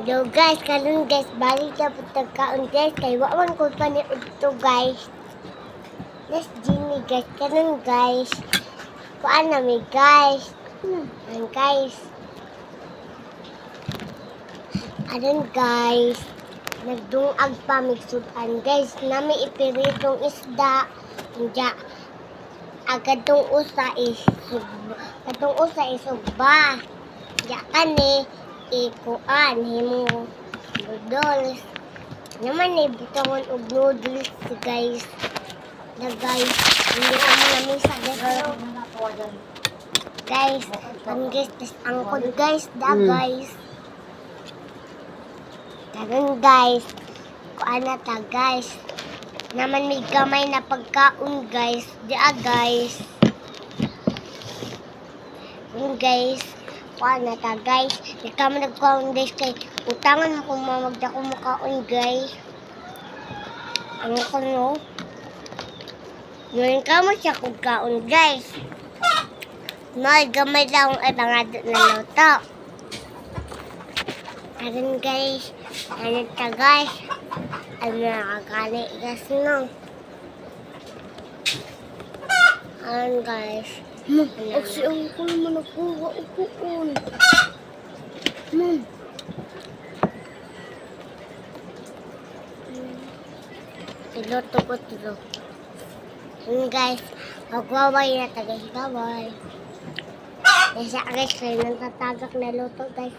Hello guys, karon guys, balik na po tagkaon guys, kay wawan ko pa ni ito guys. Let's Jimmy guys, karon guys. Kuan na mi guys. Ayan guys. Ayan guys. Nagdungag pa migsudan guys, nami ipiritong isda. Kaya agad tong usa is ugba. Ya kani ikuan himo noodles. Naman ni butangon og noodles guys. Na guys, hindi kami namin sa guys, ang guys, angkod guys, guys. Dagan guys, kuan na ta guys. Naman may gamay na pagkaon guys, guys. Guys, kuan na ta guys. Di kami nagkaon guys kay utangan mo kung mamagda ko makaon guys. Ano ko no? Ngayon ka mo siya kung kaon guys. Gamay lang ang ibangadot na luto. Ayan guys. Ano ta guys. Ano nakakali guys no. Ayan guys. Kasi ang ko naman nakuha ukuon. Iluto ko ito. Guys, magwaway na ta guys. Bye-bye. Kasi guys, kayo nang tatagak na luto guys.